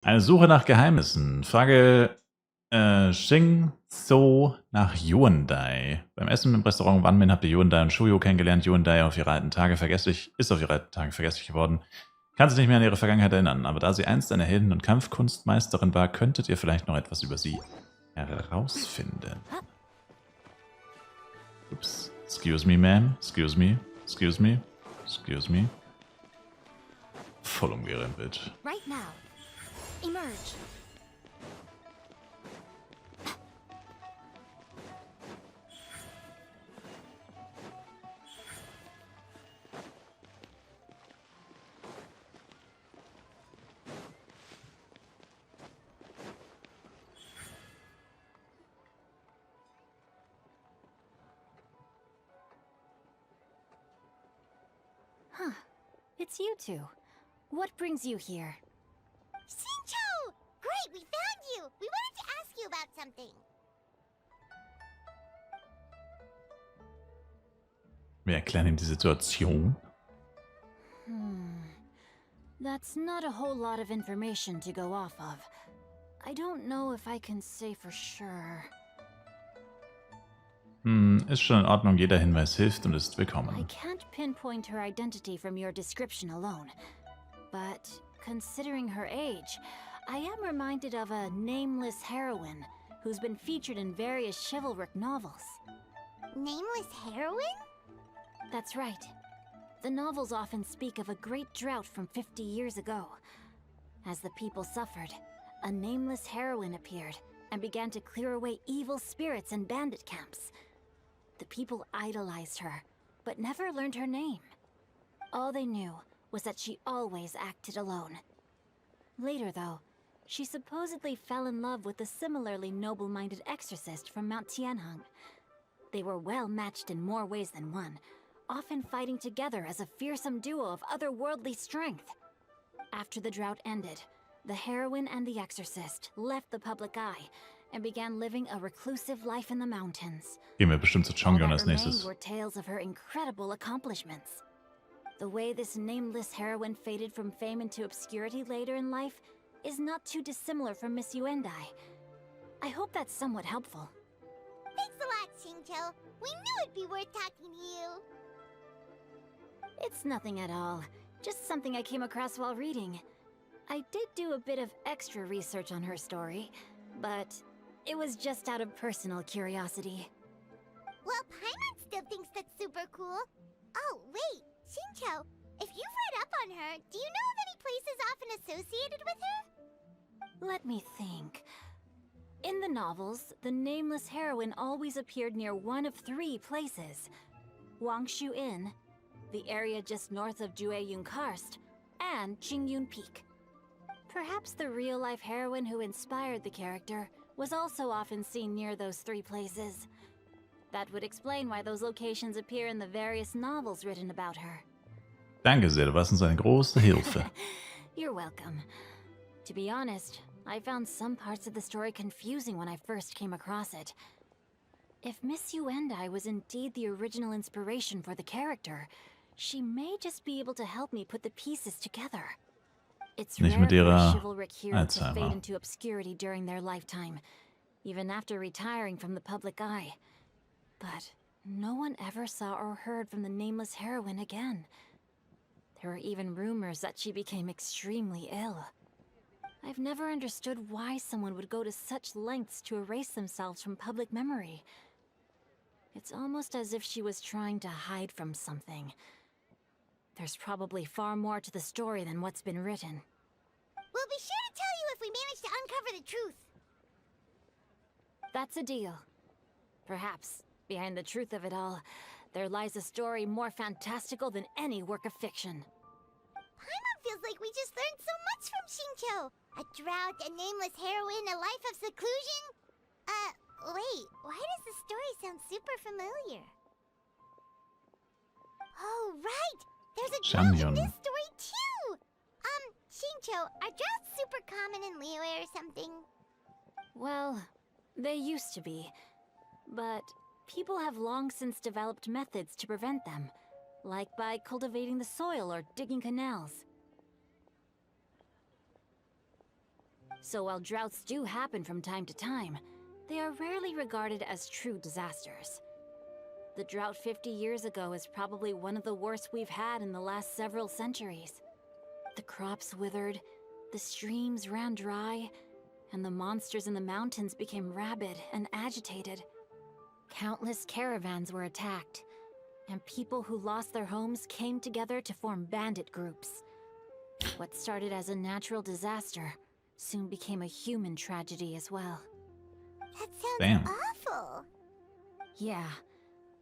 Eine Suche nach Geheimnissen. Frage So nach Hyundai. Beim Essen im Restaurant Wanmin habt ihr Hyundai und Shuyo kennengelernt. Hyundai ist auf ihre alten Tage vergesslich geworden. Kann sich nicht mehr an ihre Vergangenheit erinnern, aber da sie einst eine Helden- und Kampfkunstmeisterin war, könntet ihr vielleicht noch etwas über sie herausfinden. Ups. Excuse me, ma'am. Excuse me. Excuse me. Excuse me. Voll umgerempelt. Right now. Emerge. Huh. It's you two. What brings you here? Shincho! Great, we found you! We wanted to ask you about something. Wir erklären ihm die Situation. That's not a whole lot of information to go off of. I don't know if I can say for sure. Ist schon in Ordnung, jeder Hinweis hilft und ist I willkommen. can't pinpoint her identity from your description alone. But considering her age, I am reminded of a nameless heroine who's been featured in various chivalric novels. Nameless heroine? That's right. The novels often speak of a great drought from 50 years ago. As the people suffered, a nameless heroine appeared and began to clear away evil spirits in bandit camps. The people idolized her, but never learned her name. All they knew was that she always acted alone. Later, though, she supposedly fell in love with a similarly noble-minded exorcist from Mount Tianheng. They were well matched in more ways than one, often fighting together as a fearsome duo of otherworldly strength. After the drought ended, the heroine and the exorcist left the public eye and began living a reclusive life in the mountains. Gehen wir bestimmt zu All Chongyun that als remained nächstes. were tales of her incredible accomplishments. The way this nameless heroine faded from fame into obscurity later in life is not too dissimilar from Miss Yuendai. I hope that's somewhat helpful. Thanks a lot, Shincho. We knew it'd be worth talking to you. It's nothing at all. Just something I came across while reading. I did do a bit of extra research on her story, but it was just out of personal curiosity. Well, Paimon still thinks that's super cool. Oh, wait, Shincho, if you've read up on her, do you know of any places often associated with her? Let me think. In the novels, the nameless heroine always appeared near one of three places. Wangshu Inn, the area just north of Jueyun Karst, and Qingyun Peak. Perhaps the real-life heroine who inspired the character was also often seen near those three places. That would explain why those locations appear in the various novels written about her. Danke sehr, du warst uns eine große Hilfe. You're welcome. To be honest, I found some parts of the story confusing when I first came across it. If Miss Yuendai was indeed the original inspiration for the character, she may just be able to help me put the pieces together. It's Nicht rare mit for a ihrer chivalric hero to Alzheimer. fade into obscurity during their lifetime, even after retiring from the public eye. But no one ever saw or heard from the nameless heroine again. There were even rumors that she became extremely ill. I've never understood why someone would go to such lengths to erase themselves from public memory. It's almost as if she was trying to hide from something. There's probably far more to the story than what's been written. We'll be sure to tell you if we manage to uncover the truth. That's a deal. Perhaps, behind the truth of it all, there lies a story more fantastical than any work of fiction. Paimon feels like we just learned so much from Shincho. A drought, a nameless heroine, a life of seclusion. Wait, why does the story sound super familiar? Oh, right! There's a drought in Xianyun. this story too! Shincho, are droughts super common in Liyue or something? Well, they used to be. But people have long since developed methods to prevent them, like by cultivating the soil or digging canals. So while droughts do happen from time to time, they are rarely regarded as true disasters. The drought 50 years ago is probably one of the worst we've had in the last several centuries. The crops withered, the streams ran dry, and the monsters in the mountains became rabid and agitated. Countless caravans were attacked, and people who lost their homes came together to form bandit groups. What started as a natural disaster soon became a human tragedy as well. That sounds Damn. awful. Yeah,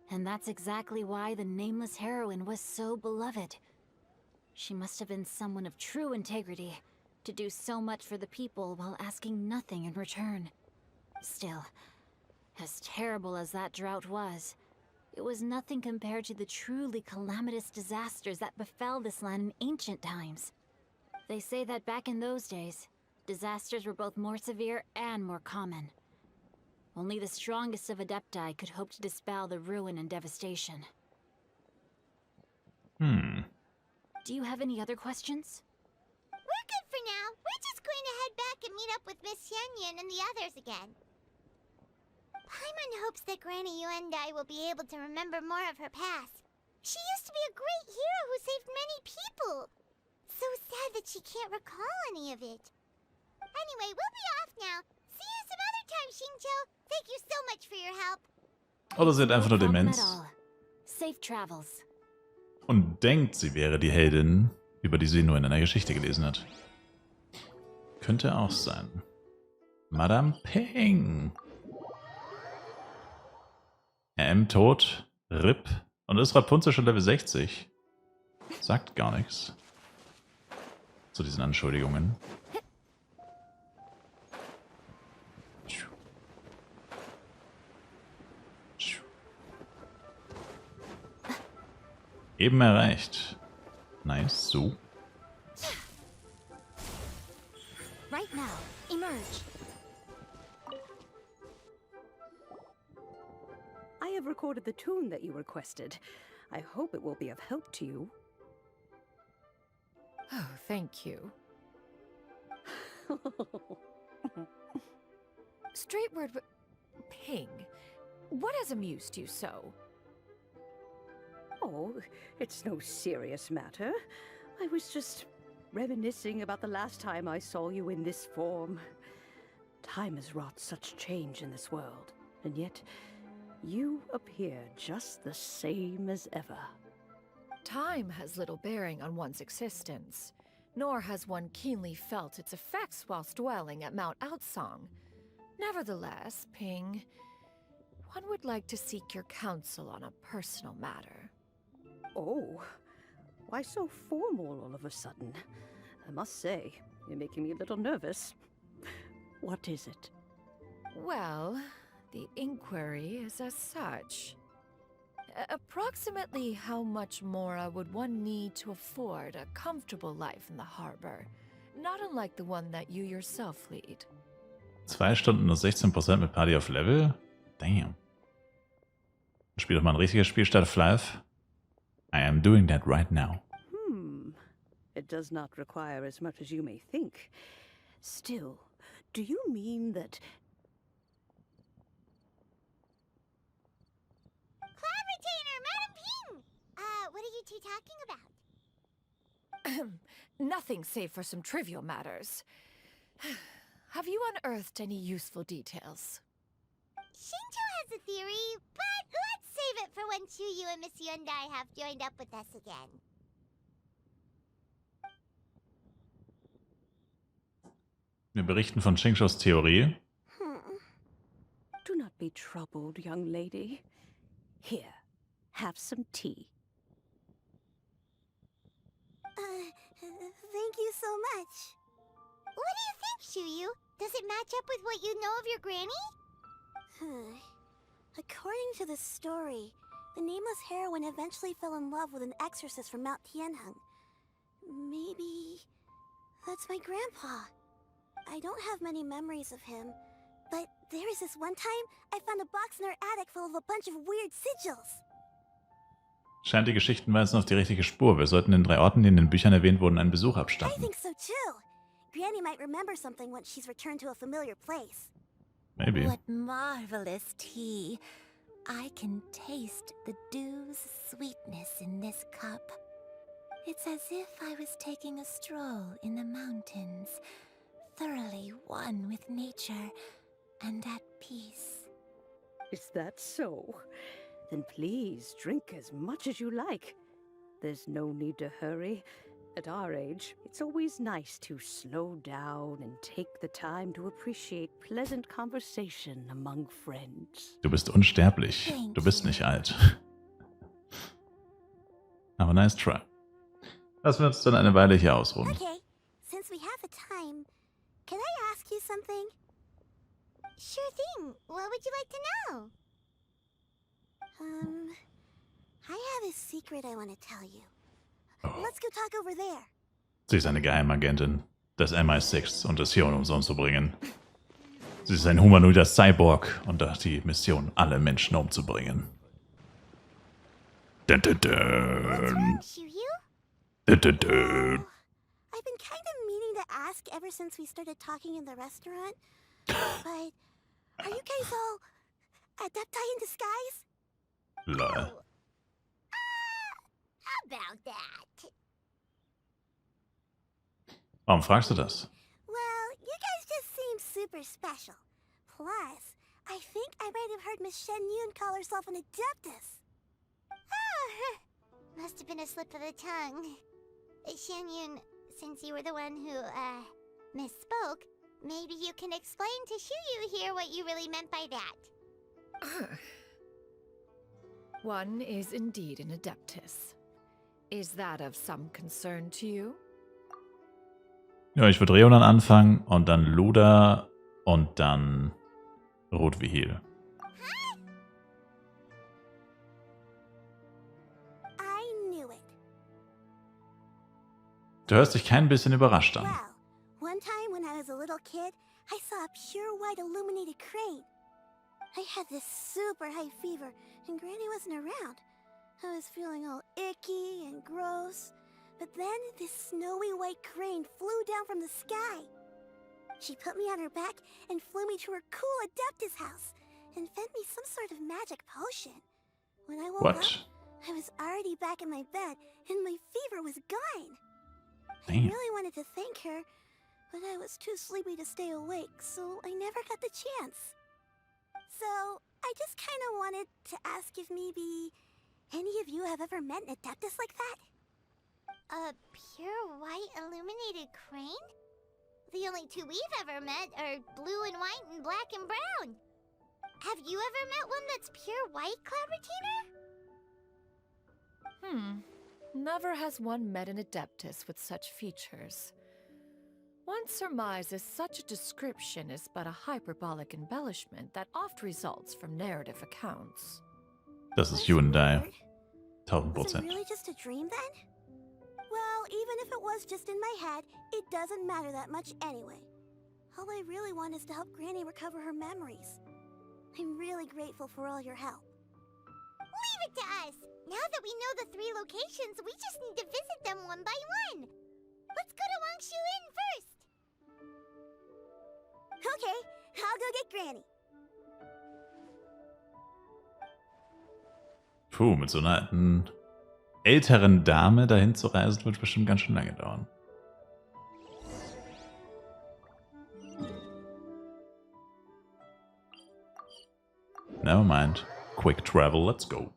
and that's exactly why the nameless heroine was so beloved. She must have been someone of true integrity, to do so much for the people while asking nothing in return. Still, as terrible as that drought was, it was nothing compared to the truly calamitous disasters that befell this land in ancient times. They say that back in those days, disasters were both more severe and more common. Only the strongest of Adepti could hope to dispel the ruin and devastation. Do you have any other questions? We're good for now. We're just going to head back and meet up with Miss Xianyun and the others again. Paimon hopes that Granny Yuendai will be able to remember more of her past. She used to be a great hero who saved many people. So sad that she can't recall any of it. Anyway, we'll be off now. See you some other time, Xingqiu. Thank you so much for your help. Oder sie hat einfach nur No problem Demenz at all. Safe travels. und denkt, sie wäre die Heldin, über die sie nur in einer Geschichte gelesen hat. Könnte auch sein. Madame Ping. RM tot, RIP. Und ist Rapunzel schon Level 60? Sagt gar nichts. Zu diesen Anschuldigungen. Eben erreicht. Nice, so. Right now, emerge. I have recorded the tune that you requested. I hope it will be of help to you. Oh, thank you. Straight word, Ping. What has amused you so? Oh, it's no serious matter. I was just reminiscing about the last time I saw you in this form. Time has wrought such change in this world, and yet you appear just the same as ever. Time has little bearing on one's existence, nor has one keenly felt its effects whilst dwelling at Mount Outsong. Nevertheless, Ping, one would like to seek your counsel on a personal matter. Oh, why so formal all of a sudden? I must say, you're making me a little nervous. What is it? Well, the inquiry is as such. Approximately how much more would one need to afford a comfortable life in the harbor, not unlike the one that you yourself lead? 2 Stunden nur 16% mit Party auf Level? Damn. Spiel doch mal ein richtiges Spiel statt Fluff. I am doing that right now. It does not require as much as you may think. Still, do you mean that... Cloud Retainer, Madam Ping! What are you two talking about? Nothing save for some trivial matters. Have you unearthed any useful details? Xingqiu has a theory, but let's save it for when Chuyu and Miss Yuendai have joined up with us again. Wir berichten von Xingqius Theorie. Do not be troubled, young lady. Here, have some tea. Thank you so much. What do you think, Chuyu? Does it match up with what you know of your granny? According to the story, the nameless heroine eventually fell in love with an exorcist from Mount Tianheng. Maybe that's my grandpa. I don't have many memories of him, but there was this one time I found a box in our attic full of a bunch of weird sigils. Scheint die Geschichten weisen auf die richtige Spur. Wir sollten den 3 Orten, die in den Büchern erwähnt wurden, einen Besuch I abstatten. think so too. Granny might remember something once she's returned to a familiar place. Maybe. What marvelous tea. I can taste the dew's sweetness in this cup. It's as if I was taking a stroll in the mountains, thoroughly one with nature and at peace. Is that so? Then please drink as much as you like. There's no need to hurry. At our age, it's always nice to slow down and take the time to appreciate pleasant conversation among friends. Du bist unsterblich. Du bist nicht alt. Aber nice try. Lassen wir uns dann eine Weile hier ausruhen. Okay, since we have the time, can I ask you something? Sure thing. What would you like to know? I have a secret I want to tell you. Oh. Let's go talk over there. Sie ist eine Geheimagentin des MI6 und es hier um uns umzubringen. Sie ist ein humanoider Cyborg und hat die Mission, alle Menschen umzubringen. Dun, dun, What's wrong, dun. Xianyun? Dun, dun, dun. I've been kind of meaning to ask ever since we started talking in the restaurant. But are you guys all adepti in disguise? Lol. How about that? Warum fragst du das? Well, you guys just seem super special. Plus, I think I might have heard Miss Xianyun call herself an adeptus. Must have been a slip of the tongue. Xianyun, since you were the one who, misspoke, maybe you can explain to Xianyun here what you really meant by that. One is indeed an adeptus. Is that of some concern to you? Ja, ich würde Reonan anfangen und dann Luda und dann Rotwihil. I knew it. Du hörst dich kein bisschen überrascht an. Well, one time when I was a little kid, I saw a pure white illuminated crane. I had this super high fever, and Granny wasn't around. I was feeling all icky and gross. But then this snowy white crane flew down from the sky. She put me on her back and flew me to her cool Adeptus house and fed me some sort of magic potion. When I woke What? up, I was already back in my bed and my fever was gone. Damn. I really wanted to thank her, but I was too sleepy to stay awake, so I never got the chance. So, I just kind of wanted to ask if maybe any of you have ever met an Adeptus like that? A pure white illuminated crane? The only two we've ever met are blue and white and black and brown. Have you ever met one that's pure white, Cloud Retainer? Never has one met an adeptus with such features. One surmises such a description is but a hyperbolic embellishment that oft results from narrative accounts. Das ist Hyundai. Was it 1000%. really just a dream then? Well, even if it was just in my head, it doesn't matter that much anyway. All I really want is to help Granny recover her memories. I'm really grateful for all your help. Leave it to us! Now that we know the 3 locations, we just need to visit them one by one. Let's go to Wangshu Inn first. Okay, I'll go get Granny. Puh, mit so einer alten, älteren Dame dahin zu reisen, wird bestimmt ganz schön lange dauern. Never mind. Quick travel, let's go.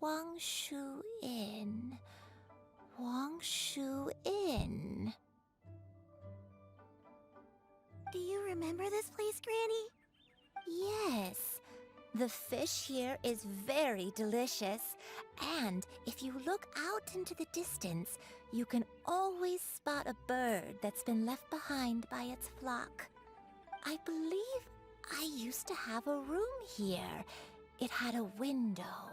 Wangshu Inn. Wangshu Inn. Do you remember this place, Granny? Yes. The fish here is very delicious. And if you look out into the distance, you can always spot a bird that's been left behind by its flock. I believe I used to have a room here. It had a window.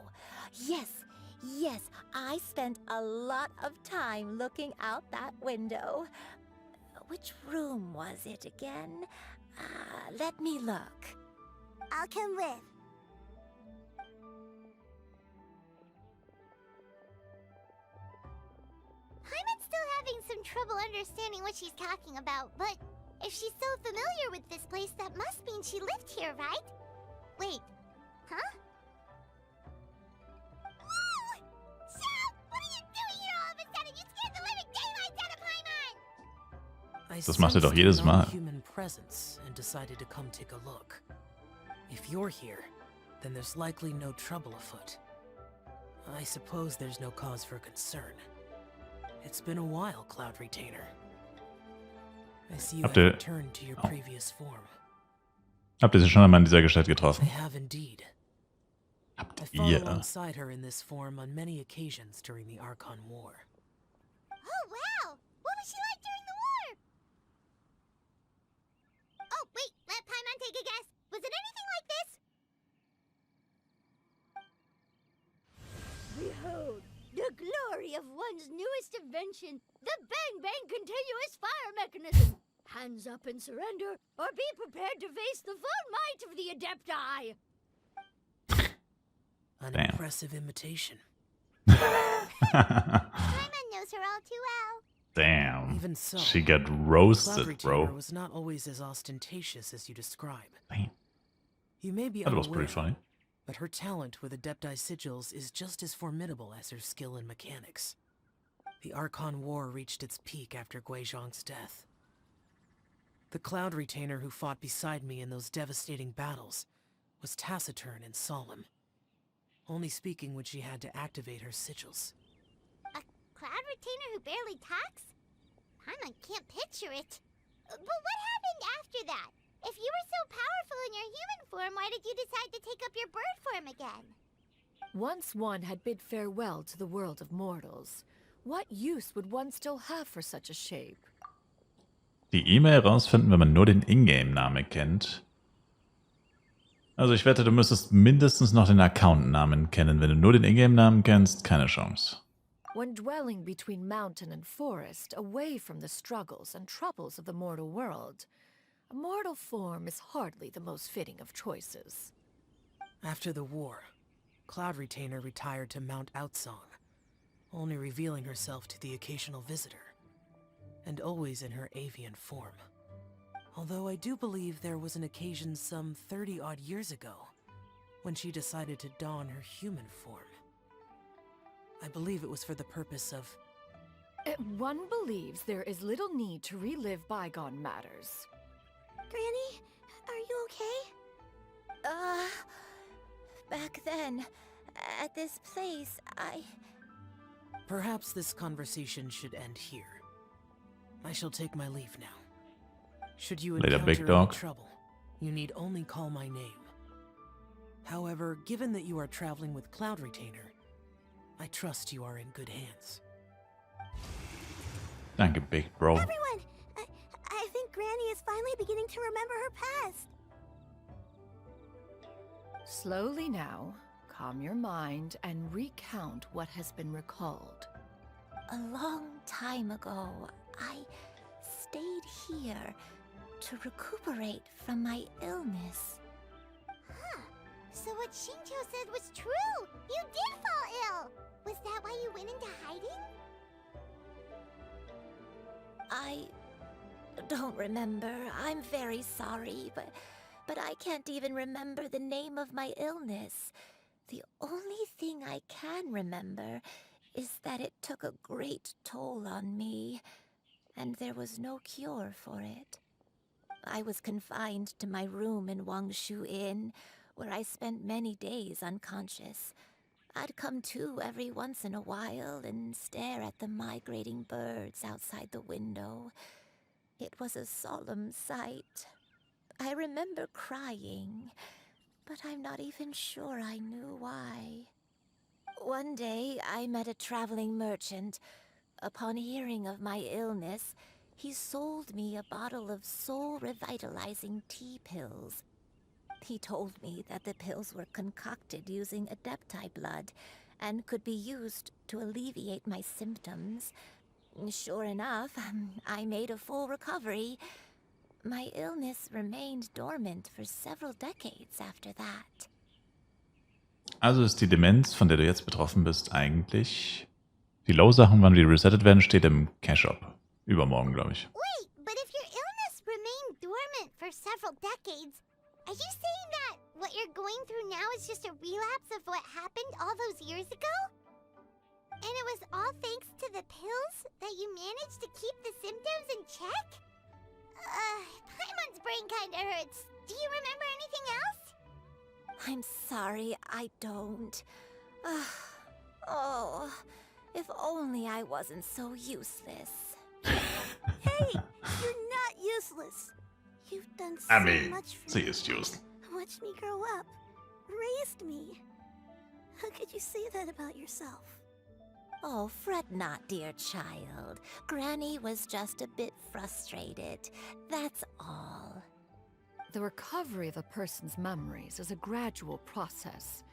Yes, I spent a lot of time looking out that window. Which room was it again? Let me look. I'll come with. Hyman's still having some trouble understanding what she's talking about, but if she's so familiar with this place, that must mean she lived here, right? Wait, huh? Whoa! Shell! What are you doing here all of a sudden? You scared the living daylights out of Hyman! Das macht er doch jedes Mal. Human presence and decided to come take a look. If you're here, then there's likely no trouble afoot. I suppose there's no cause for concern. It's been a while, Cloud Retainer. I see you have returned to your previous form. Habt ihr sie schon einmal in dieser Gestalt getroffen? I have indeed. Habt I fought ihr? alongside her in this form on many occasions during the Archon War. Oh, wow! What was she like during the war? Oh, wait, let Paimon take a guess. Was it anything like this? Behold, the glory of one's newest invention, the Bang Bang continuous fire mechanism. Hands up and surrender, or be prepared to face the full might of the Adepti. An Damn. impressive imitation. Paimon knows her all too well. Damn. Even so, She got Cloud roasted, Retainer bro. was not always as ostentatious as you describe. Damn. You may be That was unaware, pretty funny. but her talent with Adepti sigils is just as formidable as her skill in mechanics. The Archon War reached its peak after Guizhong's death. The Cloud Retainer who fought beside me in those devastating battles was taciturn and solemn, only speaking when she had to activate her sigils. A Cloud Retainer who barely talks? Paimon can't picture it. But what happened after that? If you were so powerful in your human form, why did you decide to take up your bird form again? Once one had bid farewell to the world of mortals, what use would one still have for such a shape? Die E-Mail rausfinden, wenn man nur den Ingame-Namen kennt. Also ich wette, du müsstest mindestens noch den Account-Namen kennen. Wenn du nur den Ingame-Namen kennst, keine Chance. When dwelling between mountain and forest, away from the struggles and troubles of the mortal world, a mortal form is hardly the most fitting of choices. After the war, Cloud Retainer retired to Mount Outsong, only revealing herself to the occasional visitor, and always in her avian form. Although I do believe there was an occasion some 30-odd years ago, when she decided to don her human form. I believe it was for the purpose of... One believes there is little need to relive bygone matters. Granny, are you okay? Back then, at this place, Perhaps this conversation should end here. I shall take my leave now. Should you Later, encounter big any dog. trouble, you need only call my name. However, given that you are traveling with Cloud Retainer, I trust you are in good hands. Danke, Big Bro. Everyone, I think Granny is finally beginning to remember her past. Slowly now, calm your mind and recount what has been recalled. a long time ago, I stayed here to recuperate from my illness. Huh. So what Shinjo said was true! You did fall ill! Was that why you went into hiding? I don't remember. I'm very sorry, but I can't even remember the name of my illness. The only thing I can remember is that it took a great toll on me, and there was no cure for it. I was confined to my room in Wangshu Inn, where I spent many days unconscious. I'd come to every once in a while and stare at the migrating birds outside the window. It was a solemn sight. I remember crying, but I'm not even sure I knew why. One day, I met a traveling merchant. Upon hearing of my illness, he sold me a bottle of soul-revitalizing tea pills. He told me that the pills were concocted using Adepti blood and could be used to alleviate my symptoms. Sure enough, I made a full recovery, my illness remained dormant for several decades after that. Also ist die Demenz, von der du jetzt betroffen bist, eigentlich... Die Low-Sachen, wann die resettet werden, steht im Cash-Up. Übermorgen, glaube ich. Wait, but if your illness remained dormant for several decades, are you saying that what you're going through now is just a relapse of what happened all those years ago? And it was all thanks to the pills that you managed to keep the symptoms in check? Paimon's brain kinda hurts. Do you remember anything else? I'm sorry, I don't. Oh, if only I wasn't so useless. Hey, you're not useless. You've done so much for sie me. ist just. Watched me grow up. Raised me. How could you say that about yourself? Oh, fret not, dear child. Granny was just a bit frustrated. That's all. The recovery of a person's memories is a gradual process.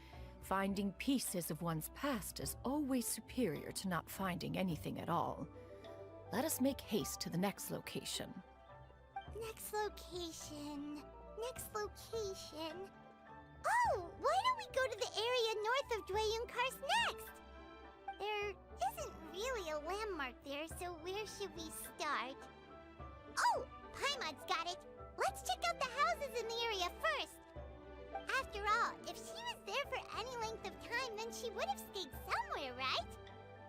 Finding pieces of one's past is always superior to not finding anything at all. Let us make haste to the next location. Next location. Next location. Oh, why don't we go to the area north of Dwayunkars next? There isn't really a landmark there, so where should we start? Oh, Paimon's got it. Let's check out the houses in the area first. After all, if she was there for any length of time, then she would have stayed somewhere, right?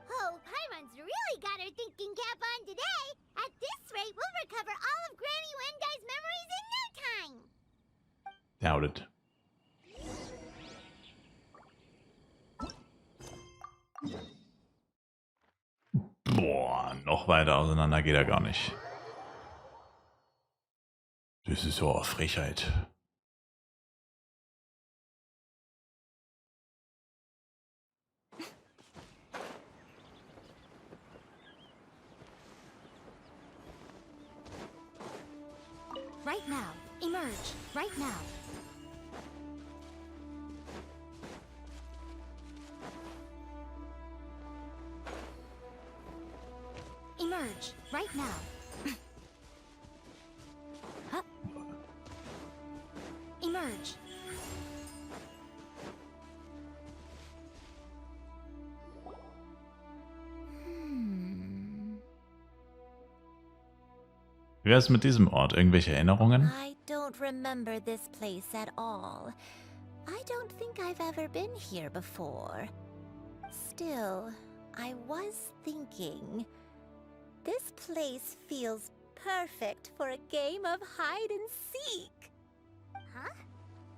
Oh, Paimon's really got her thinking cap on today. At this rate, we'll recover all of Granny Wendai's memories in no time. Doubt it. Boah, noch weiter auseinander geht er gar nicht. Das ist so eine Frechheit. Right now. Emerge. Right now. Emerge. Right now. Huh? Emerge. Wie wär's mit diesem Ort? Irgendwelche Erinnerungen? I don't remember this place at all. I don't think I've ever been here before. Still, I was thinking, this place feels perfect for a game of hide and seek. Huh?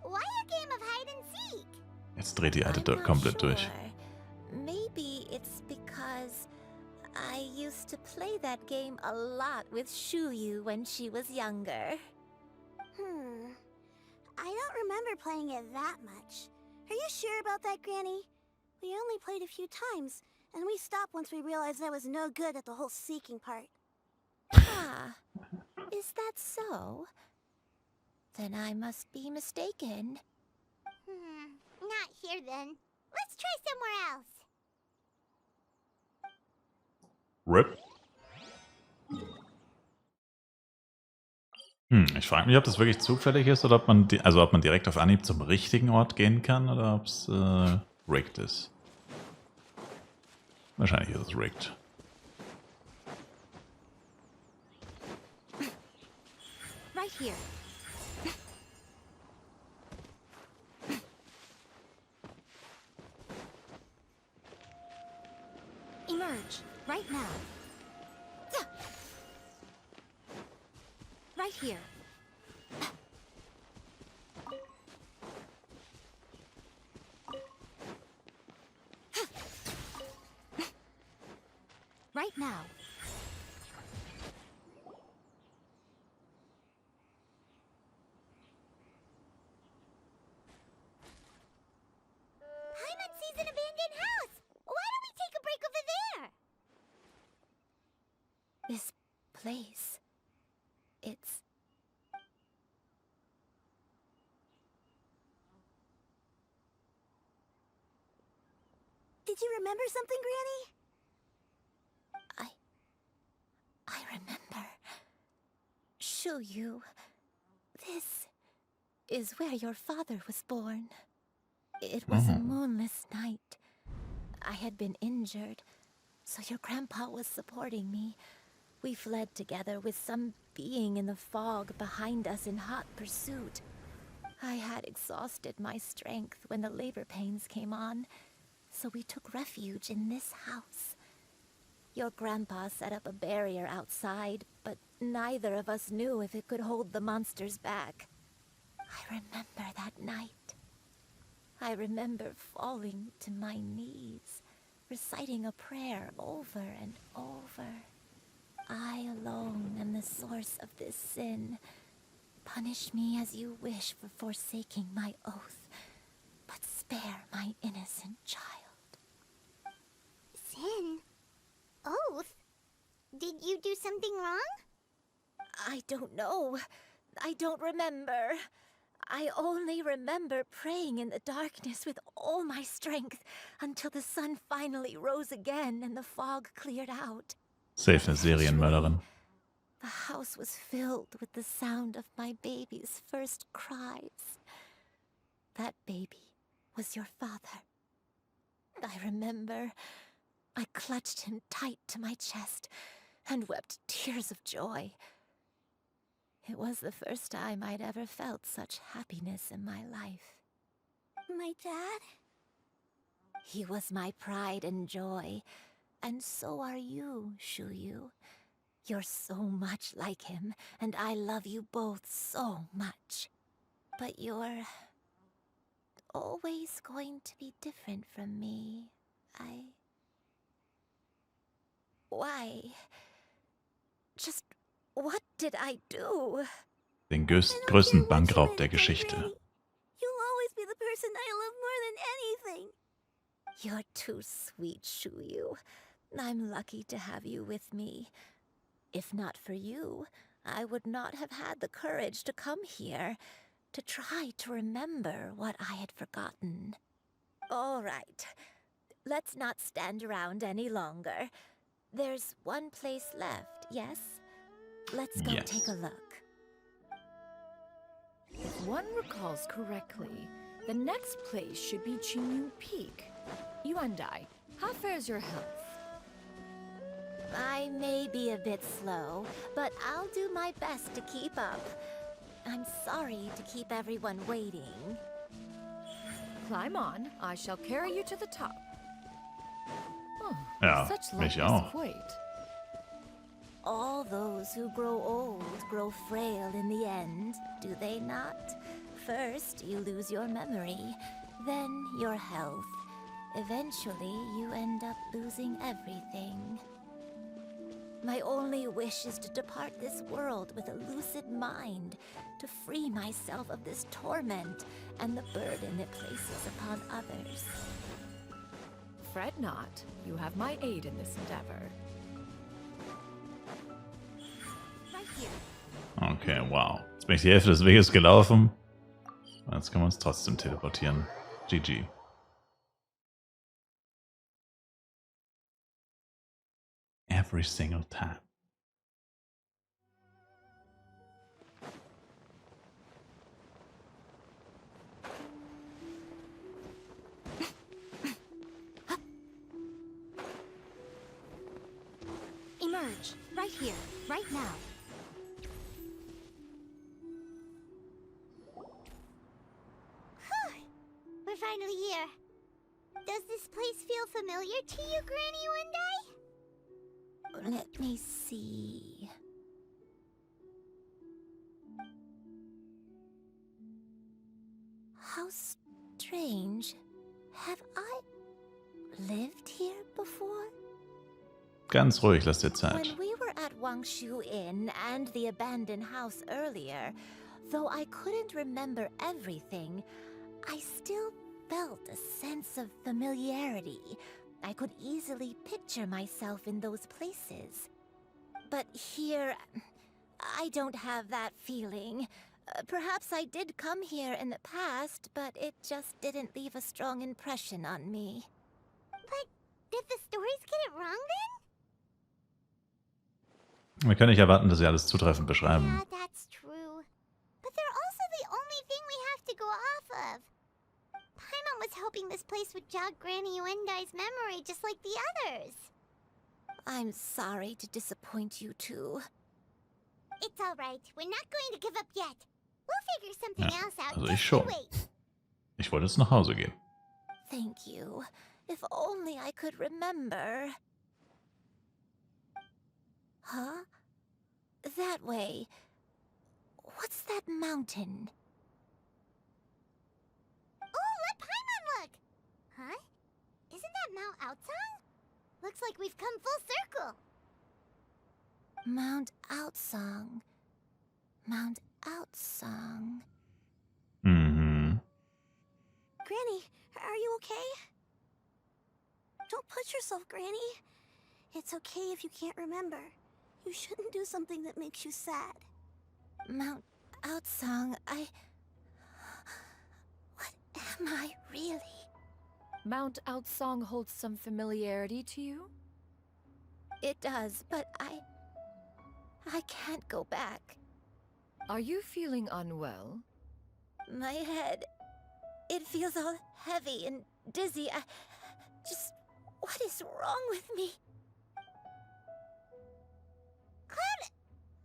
Why a game of hide and seek? Jetzt dreht die alte I'm not komplett durch. sure. Maybe it's because I used to play that game a lot with Shuyu when she was younger. I don't remember playing it that much. Are you sure about that, Granny? We only played a few times, and we stopped once we realized I was no good at the whole seeking part. Ah, is that so? Then I must be mistaken. Not here then. Let's try somewhere else. RIP. Ich frage mich, ob das wirklich zufällig ist oder ob man, ob man direkt auf Anhieb zum richtigen Ort gehen kann oder ob es rigged ist. Wahrscheinlich ist es rigged. Right here. Emerge. Right now. Right here. Right now. Paimon sees an abandoned house. Why don't we take a break over there? This place. It's... Did you remember something, Granny? I remember. Shuyu, this is where your father was born. It was a moonless night. I had been injured, so your grandpa was supporting me. We fled together with some being in the fog behind us in hot pursuit. I had exhausted my strength when the labor pains came on, so we took refuge in this house. Your grandpa set up a barrier outside, but neither of us knew if it could hold the monsters back. I remember that night. I remember falling to my knees, reciting a prayer over and over. I alone am the source of this sin. Punish me as you wish for forsaking my oath, but spare my innocent child. Sin? Oath? Did you do something wrong? I don't know. I don't remember. I only remember praying in the darkness with all my strength until the sun finally rose again and the fog cleared out. Safe eine Serienmörderin. The house was filled with the sound of my baby's first cries. That baby was your father. I remember I clutched him tight to my chest and wept tears of joy. It was the first time I'd ever felt such happiness in my life. My dad? He was my pride and joy, and so are you, Shuyu. You're so much like him, and I love you both so much. But you're always going to be different from me. Why? Just what did I do? Den größten Bankraub der Geschichte. You'll always be the person I love more than anything. You're too sweet, Shuyu. I'm lucky to have you with me. If not for you, I would not have had the courage to come here, to try to remember what I had forgotten. All right, let's not stand around any longer. There's one place left, yes? Let's go take a look. If one recalls correctly, the next place should be Xianyun Peak. Yuandai, how fares your health? I may be a bit slow, but I'll do my best to keep up. I'm sorry to keep everyone waiting. Climb on, I shall carry you to the top. Oh, Ja, such mich lightness auch. of weight. All those who grow old grow frail in the end, do they not? First, you lose your memory, then your health. Eventually, you end up losing everything. My only wish is to depart this world with a lucid mind, to free myself of this torment and the burden it places upon others. Fret not, you have my aid in this endeavor. Right here. Okay, wow. Jetzt bin ich die Hälfte des Weges gelaufen. Und jetzt können wir uns trotzdem teleportieren. GG. Every single time. Emerge. Right here. Right now. We're finally here. Does this place feel familiar to you, Granny One Day? Let me see. How strange. Have I lived here before? Ganz ruhig, lass dir Zeit. When we were at Wangshu Inn and the abandoned house earlier, though I couldn't remember everything, I still felt a sense of familiarity. I could easily picture myself in those places. But here, I don't have that feeling. Perhaps I did come here in the past, but it just didn't leave a strong impression on me. But did the stories get it wrong then? Wir können nicht erwarten, dass sie alles zutreffend beschreiben. Yeah, that's true. But they're also the only thing we have to go off of. Paimon was hoping this place would jog Granny Yuendai's memory just like the others. I'm sorry to disappoint you two. It's all right. We're not going to give up yet. We'll figure something Ja, else out. also Just ich schon. you wait. Ich wollte jetzt nach Hause gehen. Thank you. If only I could remember. Huh? That way. What's that mountain? Oh, let Paimon look! Huh? Isn't that Mount Outsang? Looks like we've come full circle. Mount Outsang. Mount Outsang. Mhm. Granny, are you okay? Don't push yourself, Granny. It's okay if you can't remember. You shouldn't do something that makes you sad. Mount Outsang, What am I really? Mount Outsang holds some familiarity to you? It does, but I can't go back. Are you feeling unwell? My head, it feels all heavy and dizzy. What is wrong with me?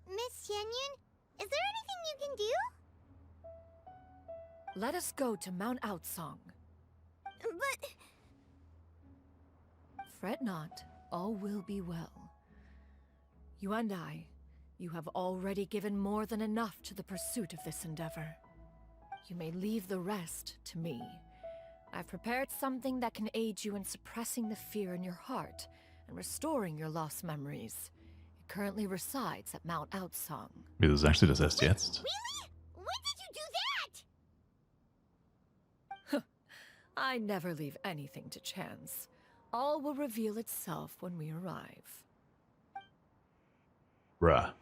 Miss Xianyun, is there anything you can do? Let us go to Mount Outsang. But... Fret not, all will be well. You and I, you have already given more than enough to the pursuit of this endeavor. You may leave the rest to me. I've prepared something that can aid you in suppressing the fear in your heart and restoring your lost memories. It currently resides at Mount Outsang. Wieso sagst du das erst jetzt? Really? When did you do that? I never leave anything to chance. All will reveal itself when we arrive. Bruh.